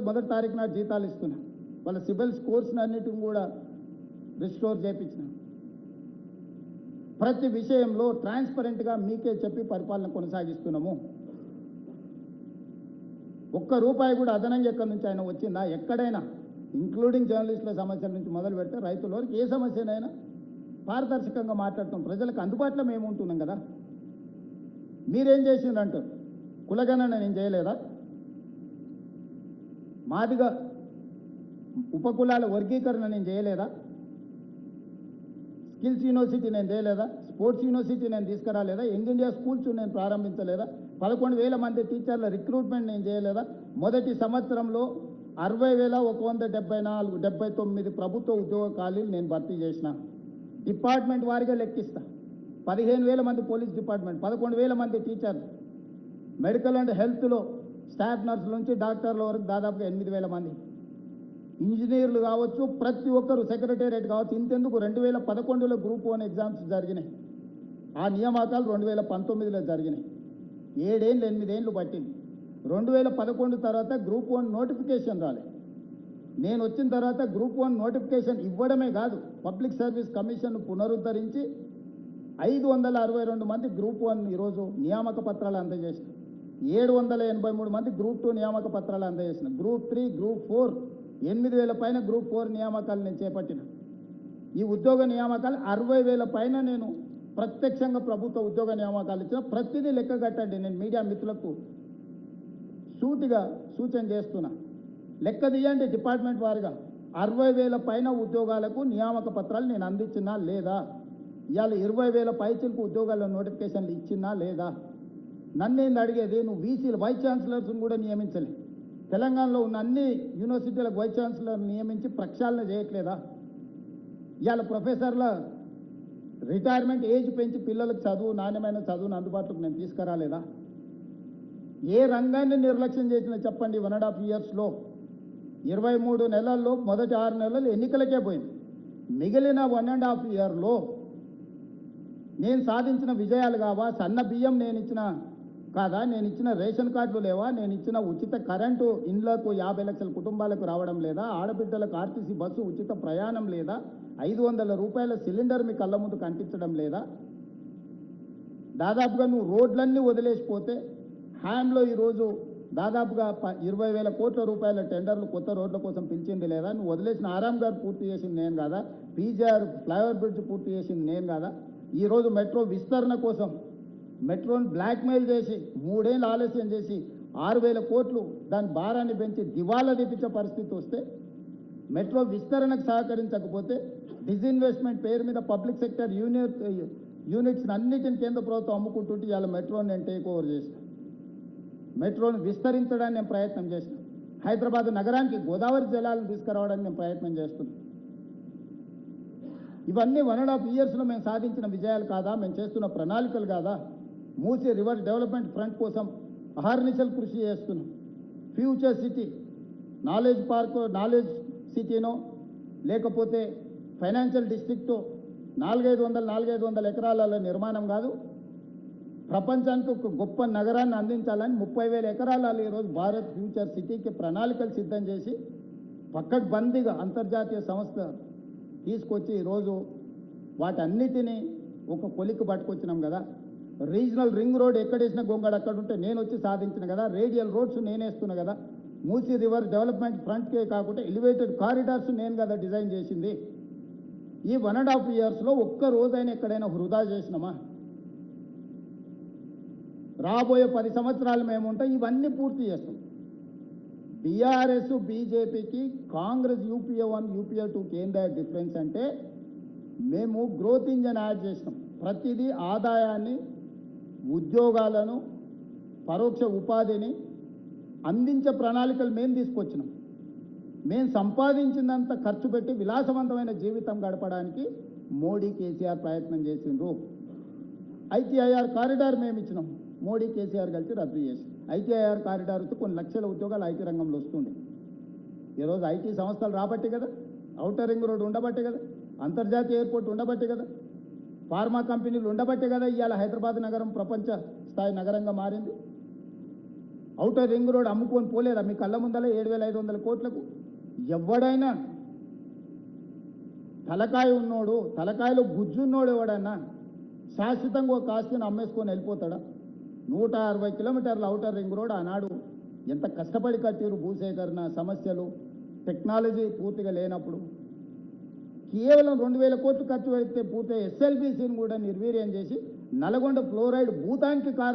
మొదటి తారీఖు నాడు జీతాలు ఇస్తున్నా. వాళ్ళ సిబిల్ స్కోర్స్ని అన్నిటిని కూడా రిస్టోర్ చేయించిన. ప్రతి విషయంలో ట్రాన్స్పరెంట్గా మీకే చెప్పి పరిపాలన కొనసాగిస్తున్నాము. ఒక్క రూపాయి కూడా అదనంగా ఎక్కడి నుంచి ఆయన వచ్చిందా? ఎక్కడైనా ఇంక్లూడింగ్ జర్నలిస్టుల సమస్యల నుంచి మొదలు పెడితే రైతుల వరకు ఏ సమస్యనైనా పారదర్శకంగా మాట్లాడుతాం. ప్రజలకు అందుబాటులో మేము ఉంటున్నాం కదా. మీరేం చేసిందంటారు? కులగణన నేను చేయలేదా? మాదిగా ఉపకులాల వర్గీకరణ నేను చేయలేదా? స్కిల్స్ యూనివర్సిటీ నేను చేయలేదా? స్పోర్ట్స్ యూనివర్సిటీ నేను తీసుకురాలేదా? యంగ్ ఇండియా స్కూల్స్ నేను ప్రారంభించలేదా? 11,000 మంది టీచర్ల రిక్రూట్మెంట్ నేను చేయలేదా? మొదటి సంవత్సరంలో 60,179 ప్రభుత్వ ఉద్యోగ ఖాళీలు నేను భర్తీ చేసిన. డిపార్ట్మెంట్ వారిగా లెక్కిస్తా. 15,000 మంది పోలీస్ డిపార్ట్మెంట్, 11,000 మంది టీచర్లు, మెడికల్ అండ్ హెల్త్లో స్టాఫ్ నర్సుల నుంచి డాక్టర్ల వరకు దాదాపుగా 8,000 మంది, ఇంజనీర్లు కావచ్చు, ప్రతి ఒక్కరు సెక్రటేరియట్ కావచ్చు. ఇంతెందుకు 2011లో గ్రూప్ 1 ఎగ్జామ్స్ జరిగినాయి. ఆ నియామకాలు 2019లో జరిగినాయి. 7 ఏళ్ళు 8 ఏళ్ళు పట్టింది. 2011 తర్వాత గ్రూప్ 1 నోటిఫికేషన్ రాలేదు. నేను వచ్చిన తర్వాత గ్రూప్ 1 నోటిఫికేషన్ ఇవ్వడమే కాదు, పబ్లిక్ సర్వీస్ కమిషన్ పునరుద్ధరించి 562 మంది గ్రూప్ 1 ఈరోజు నియామక పత్రాలు అందజేసిన. 783 మంది గ్రూప్ 2 నియామక పత్రాలు అందజేసిన. గ్రూప్ 3, గ్రూప్ 4 8,000 పైన గ్రూప్ 4 నియామకాలు నేను చేపట్టిన. ఈ ఉద్యోగ నియామకాలు 60,000 పైన నేను ప్రత్యక్షంగా ప్రభుత్వ ఉద్యోగ నియామకాలు ఇచ్చిన. ప్రతిదీ లెక్క కట్టండి. నేను మీడియా మిత్రులకు సూటిగా సూచన చేస్తున్నా. లెక్క తీయండి డిపార్ట్మెంట్ వారిగా. 60,000 పైన ఉద్యోగాలకు నియామక పత్రాలు నేను అందించినా లేదా? ఇవాళ 20,000 పైచిలకు ఉద్యోగాల నోటిఫికేషన్లు ఇచ్చినా లేదా? నన్నేంది అడిగేది? నువ్వు వీసీలు వైస్ ఛాన్సలర్స్ని కూడా నియమించలే. తెలంగాణలో ఉన్న అన్ని యూనివర్సిటీలకు వైస్ ఛాన్సలర్ నియమించి ప్రక్షాళన చేయట్లేదా? ఇవాళ ప్రొఫెసర్ల రిటైర్మెంట్ ఏజ్ పెంచి పిల్లలకు చదువు, నాణ్యమైన చదువును అందుబాటులోకి నేను తీసుకురాలేదా? ఏ రంగాన్ని నిర్లక్ష్యం చేసినా చెప్పండి. 1.5 ఇయర్స్లో 23 నెలల్లో మొదటి 6 నెలలు ఎన్నికలకే పోయింది. మిగిలిన 1.5 ఇయర్లో నేను సాధించిన విజయాలు కావా? సన్న బియ్యం నేను ఇచ్చిన కాదా? నేను ఇచ్చిన రేషన్ కార్డులు లేవా? నేను ఇచ్చిన ఉచిత కరెంటు ఇండ్లకు 50 లక్షల కుటుంబాలకు రావడం లేదా? ఆడబిడ్డలకు ఆర్టీసీ బస్సు ఉచిత ప్రయాణం లేదా? 500 రూపాయల సిలిండర్ మీ కళ్ళ ముందు కనిపించడం లేదా? దాదాపుగా నువ్వు రోడ్లన్నీ వదిలేసిపోతే హ్యాండ్లో ఈరోజు దాదాపుగా 20,000 కోట్ల రూపాయల టెండర్లు కొత్త రోడ్ల కోసం పిలిచింది లేదా? నువ్వు వదిలేసిన ఆరాం గారు పూర్తి చేసింది నేను కాదా? పీజీఆర్ ఫ్లైఓవర్ బ్రిడ్జ్ పూర్తి చేసింది నేను కాదా? ఈరోజు మెట్రో విస్తరణ కోసం మెట్రోని బ్లాక్మెయిల్ చేసి 3 ఏళ్ళు ఆలస్యం చేసి 6,000 కోట్లు దాని భారాన్ని పెంచి దివాలా తీపించే పరిస్థితి వస్తే, మెట్రో విస్తరణకు సహకరించకపోతే డిస్ఇన్వెస్ట్మెంట్ పేరు మీద పబ్లిక్ సెక్టర్ యూనిట్స్ అన్నిటిని కేంద్ర ప్రభుత్వం అమ్ముకుంటుంటే ఇవాళ మెట్రోని నేను టేక్ ఓవర్ చేసిన. మెట్రోను విస్తరించడానికి నేను ప్రయత్నం చేసిన. హైదరాబాద్ నగరానికి గోదావరి జలాలను తీసుకురావడానికి నేను ప్రయత్నం చేస్తున్నాను. ఇవన్నీ 1.5 ఇయర్స్లో మేము సాధించిన విజయాలు కాదా? మేము చేస్తున్న ప్రణాళికలు కాదా? మూసీ రివర్ డెవలప్మెంట్ ఫ్రంట్ కోసం అహర్నిశలు కృషి చేస్తున్నాం. Future city, knowledge park, knowledge సిటీనో లేకపోతే ఫైనాన్షియల్ డిస్ట్రిక్టు 400-500 ఎకరాల నిర్మాణం కాదు, ప్రపంచానికి ఒక గొప్ప నగరాన్ని అందించాలని 30,000 ఎకరాలలో ఈరోజు భారత్ ఫ్యూచర్ సిటీకి ప్రణాళికలు సిద్ధం చేసి పక్కడ్బందీగా అంతర్జాతీయ సంస్థ తీసుకొచ్చి ఈరోజు వాటన్నిటినీ ఒక కొలిక్కి పట్టుకొచ్చినాం కదా. రీజనల్ రింగ్ రోడ్ ఎక్కడేసిన గొంగడు అక్కడ ఉంటే నేను వచ్చి సాధించిన కదా. రేడియల్ రోడ్స్ నేనేస్తున్నా కదా. మూసీ రివర్ డెవలప్మెంట్ ఫ్రంట్కే కాకుండా ఎలివేటెడ్ కారిడార్స్ నేను కదా డిజైన్ చేసింది. ఈ 1.5 ఇయర్స్లో ఒక్క రోజైనా ఎక్కడైనా వృధా చేసినామా? రాబోయే 10 సంవత్సరాలు మేము ఉంటాం, ఇవన్నీ పూర్తి చేస్తాం. బీఆర్ఎస్ బీజేపీకి కాంగ్రెస్ యూపీఏ 1 యూపీఏ 2కి ఏందా డిఫరెన్స్ అంటే, మేము గ్రోత్ ఇంజన్ యాడ్ చేసినాం. ప్రతిదీ ఆదాయాన్ని, ఉద్యోగాలను, పరోక్ష ఉపాధిని అందించే ప్రణాళికలు మేము తీసుకొచ్చినాం. మేము సంపాదించినంత ఖర్చు పెట్టి విలాసవంతమైన జీవితం గడపడానికి మోడీ కేసీఆర్ ప్రయత్నం చేసిండ్రు. ఐటీఐఆర్ కారిడార్ మేము ఇచ్చినాం, మోడీ కేసీఆర్ కలిసి రద్దు చేసి. ఐటీఐఆర్ కారిడార్ వచ్చి కొన్ని లక్షల ఉద్యోగాలు ఐటీ రంగంలో వస్తుండే. ఈరోజు ఐటీ సంస్థలు రాబట్టే కదా, ఔటర్ రింగ్ రోడ్ ఉండబట్టే కదా, అంతర్జాతీయ ఎయిర్పోర్ట్ ఉండబట్టే కదా, ఫార్మా కంపెనీలు ఉండబట్టే కదా ఇవాళ హైదరాబాద్ నగరం ప్రపంచ స్థాయి నగరంగా మారింది. ఔటర్ రింగ్ రోడ్ అమ్ముకొని పోలేదా మీ కళ్ళ ముందల 7,500 కోట్లకు? ఎవడైనా తలకాయ ఉన్నోడు, తలకాయలో గుజ్జున్నోడు ఎవడన్నా శాశ్వతంగా ఒక ఆస్తిని అమ్మేసుకొని వెళ్ళిపోతాడా? 160 కిలోమీటర్ల ఔటర్ రింగ్ రోడ్ ఆనాడు ఎంత కష్టపడి కట్టారు, భూసేకరణ సమస్యలు, టెక్నాలజీ పూర్తిగా లేనప్పుడు. కేవలం 2,000 కోట్లు ఖర్చు పెడితే పూర్తి ఎస్ఎల్బీసీని కూడా నిర్వీర్యం చేసి నల్గొండ ఫ్లోరైడ్ భూతానికి కారణం